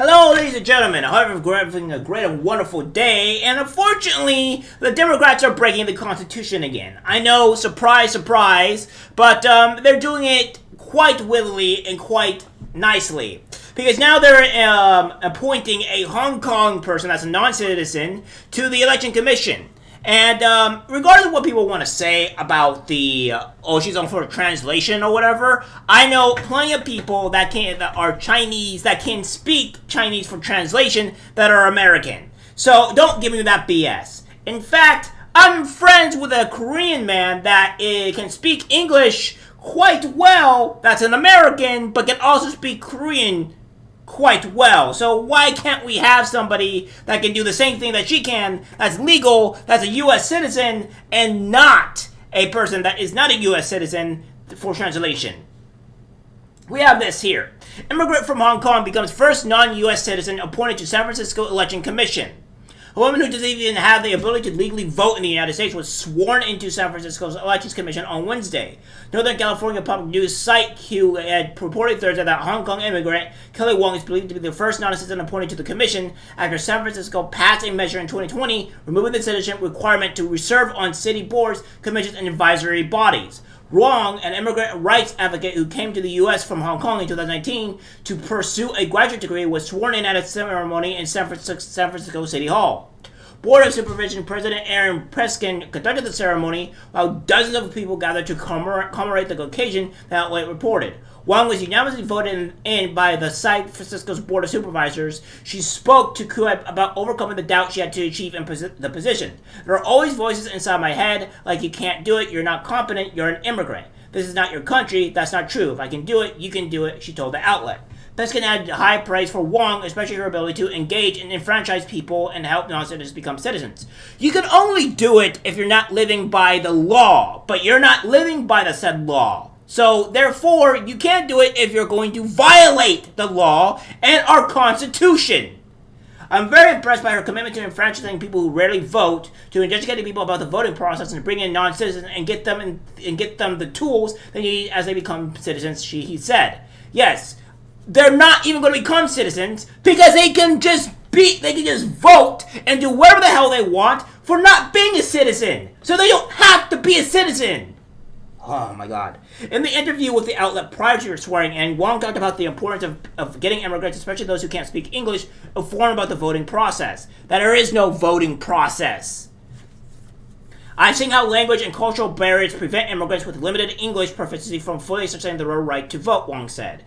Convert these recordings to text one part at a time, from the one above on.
Hello, ladies and gentlemen. I hope you're having a great and wonderful day. And unfortunately, the Democrats are breaking the Constitution again. I know, surprise, surprise, but they're doing it quite wittily and quite nicely. Because now they're appointing a Hong Kong person that's a non-citizen to the Election Commission. And regardless of what people want to say about the, she's on for a translation or whatever, I know plenty of people that are Chinese, that can speak Chinese for translation, that are American. So don't give me that BS. In fact, I'm friends with a Korean man that can speak English quite well, that's an American, but can also speak Korean quite well. So why can't we have somebody that can do the same thing that she can, that's legal, that's a U.S. citizen, and not a person that is not a U.S. citizen for translation? We have this here. Immigrant from Hong Kong becomes first non-U.S. citizen appointed to San Francisco Election Commission. A woman who doesn't even have the ability to legally vote in the United States was sworn into San Francisco's Elections Commission on Wednesday. Northern California public news site Q had reported Thursday that Hong Kong immigrant Kelly Wong is believed to be the first non-citizen appointed to the commission after San Francisco passed a measure in 2020 removing the citizenship requirement to serve on city boards, commissions, and advisory bodies. Wong, an immigrant rights advocate who came to the U.S. from Hong Kong in 2019 to pursue a graduate degree, was sworn in at a ceremony in San Francisco City Hall. Board of Supervision President Aaron Preskin conducted the ceremony while dozens of people gathered to commemorate the occasion, the outlet reported. Wong was unanimously voted in by the San Francisco's Board of Supervisors. She spoke to Kuwait about overcoming the doubt she had to achieve in the position. There are always voices inside my head, like you can't do it, you're not competent, you're an immigrant. This is not your country, that's not true. If I can do it, you can do it, she told the outlet. Peskin had high praise for Wong, especially her ability to engage and enfranchise people and help non-citizens become citizens. You can only do it if you're not living by the law, but you're not living by the said law. So, therefore, you can't do it if you're going to violate the law and our Constitution. I'm very impressed by her commitment to enfranchising people who rarely vote, to educating people about the voting process, and bring in non-citizens and get them the tools they need as they become citizens, he said. Yes, they're not even going to become citizens because they can just vote and do whatever the hell they want for not being a citizen. So they don't have to be a citizen. Oh my god. In the interview with the outlet prior to her swearing in, Wong talked about the importance of getting immigrants, especially those who can't speak English, informed about the voting process. That there is no voting process. I've seen how language and cultural barriers prevent immigrants with limited English proficiency from fully exercising their right to vote, Wong said.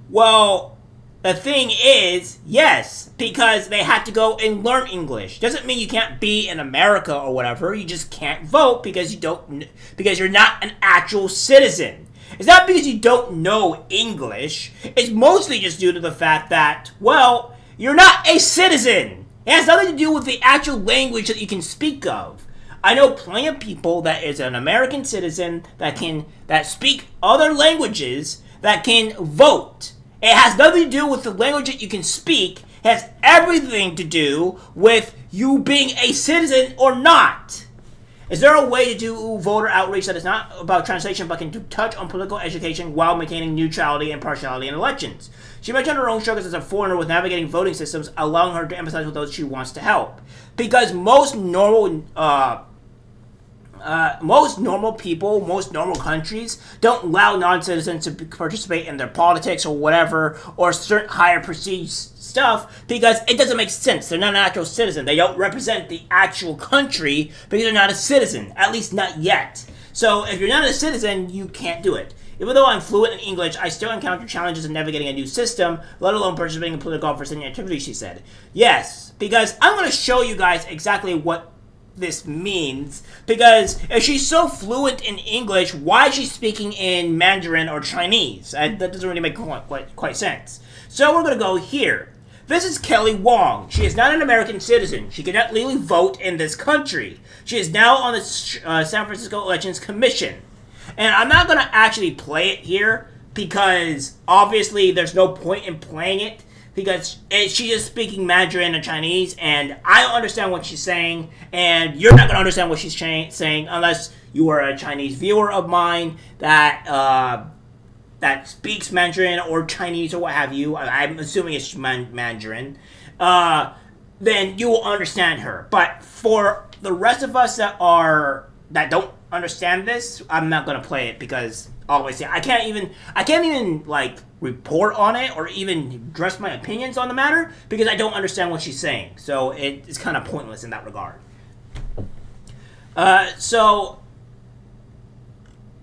Well, the thing is, yes, because they have to go and learn English. Doesn't mean you can't be in America or whatever. You just can't vote because you're not an actual citizen. It's not because you don't know English. It's mostly just due to the fact that, well, you're not a citizen. It has nothing to do with the actual language that you can speak of. I know plenty of people that is an American citizen that speak other languages that can vote. It has nothing to do with the language that you can speak. It has everything to do with you being a citizen or not. Is there a way to do voter outreach that is not about translation but can touch on political education while maintaining neutrality and impartiality in elections? She mentioned her own struggles as a foreigner with navigating voting systems, allowing her to empathize with those she wants to help. Because most normal people, most normal countries don't allow non-citizens to participate in their politics or whatever, or certain higher perceived stuff, because it doesn't make sense. They're not an actual citizen. They don't represent the actual country because they're not a citizen, at least not yet. So if you're not a citizen, you can't do it. Even though I'm fluent in English, I still encounter challenges in navigating a new system, let alone participating in political office and activities, she said. Yes, because I'm going to show you guys exactly what this means, because if she's so fluent in English, why is she speaking in Mandarin or Chinese? That doesn't really make quite sense. So we're going to go here. This is Kelly Wong. She is not an American citizen. She cannot legally vote in this country. She is now on the San Francisco Elections Commission. And I'm not going to actually play it here because obviously there's no point in playing it, because she's just speaking Mandarin and Chinese, and I don't understand what she's saying, and you're not going to understand what she's saying unless you are a Chinese viewer of mine that that speaks Mandarin or Chinese or what have you, I'm assuming it's Mandarin, then you will understand her. But for the rest of us that don't understand this, I'm not gonna play it because obviously I can't even like report on it or even address my opinions on the matter because I don't understand what she's saying. So it's kind of pointless in that regard. So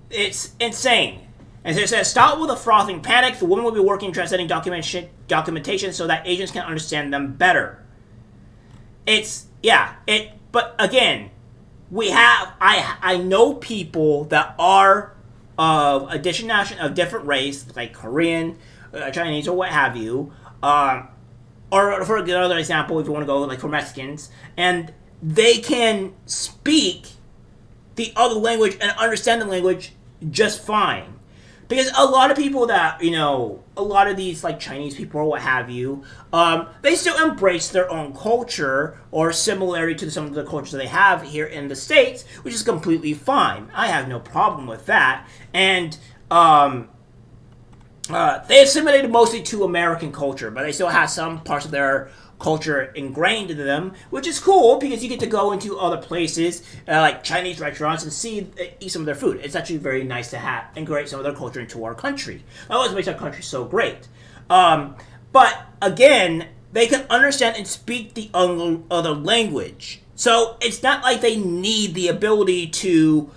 it's insane. And it says, stop with the frothing panic. The woman will be working translating documentation so that agents can understand them better. But again, I know people that are of a different race, like Korean, Chinese, or what have you. Or for another example, if you want to go like for Mexicans, and they can speak the other language and understand the language just fine. Because a lot of people that, a lot of these like Chinese people or what have you, they still embrace their own culture or similarity to some of the cultures they have here in the States, which is completely fine. I have no problem with that. And they assimilated mostly to American culture, but they still have some parts of their culture ingrained into them, which is cool because you get to go into other places like Chinese restaurants and eat some of their food. It's actually very nice to integrate some of their culture into our country. That always makes our country so great. But again, they can understand and speak the other language. So it's not like they need the ability to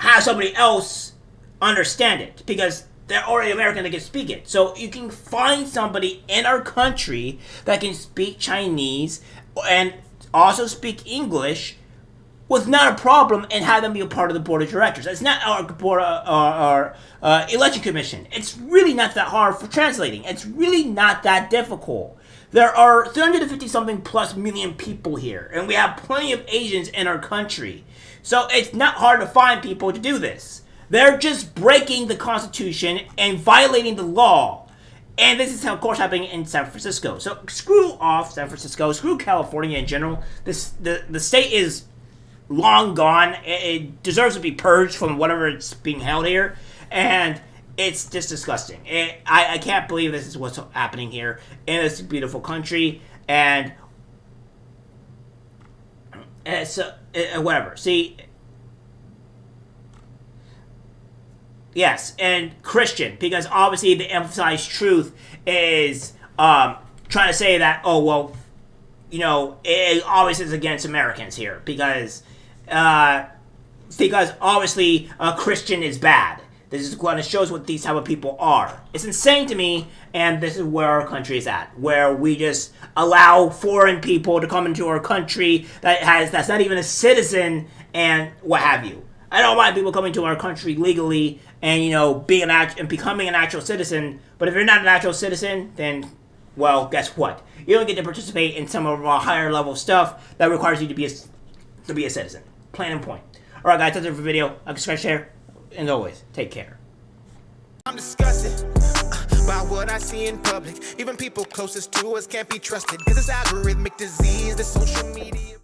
have somebody else understand it because they're already American, they can speak it. So you can find somebody in our country that can speak Chinese and also speak English with not a problem and have them be a part of the board of directors. It's not our election commission. It's really not that hard for translating. It's really not that difficult. There are 350-something plus million people here, and we have plenty of Asians in our country. So it's not hard to find people to do this. They're just breaking the Constitution and violating the law. And this is, of course, happening in San Francisco. So screw off San Francisco. Screw California in general. The state is long gone. It deserves to be purged from whatever it's being held here. And it's just disgusting. I can't believe this is what's happening here in this beautiful country. And whatever. See... Yes, and Christian, because obviously the emphasized truth is trying to say that, it always is against Americans here, because obviously Christian is bad. This is what it shows what these type of people are. It's insane to me, and this is where our country is at, where we just allow foreign people to come into our country that's not even a citizen and what have you. I don't mind people coming to our country legally and, becoming an actual citizen. But if you're not an actual citizen, then, well, guess what? You don't get to participate in some of our higher level stuff that requires you to be a citizen. Plain and point. All right, guys, that's it for the video. Like, subscribe, share, and as always, take care. I'm disgusted by what I see in public. Even people closest to us can't be trusted because it's algorithmic disease, the social media.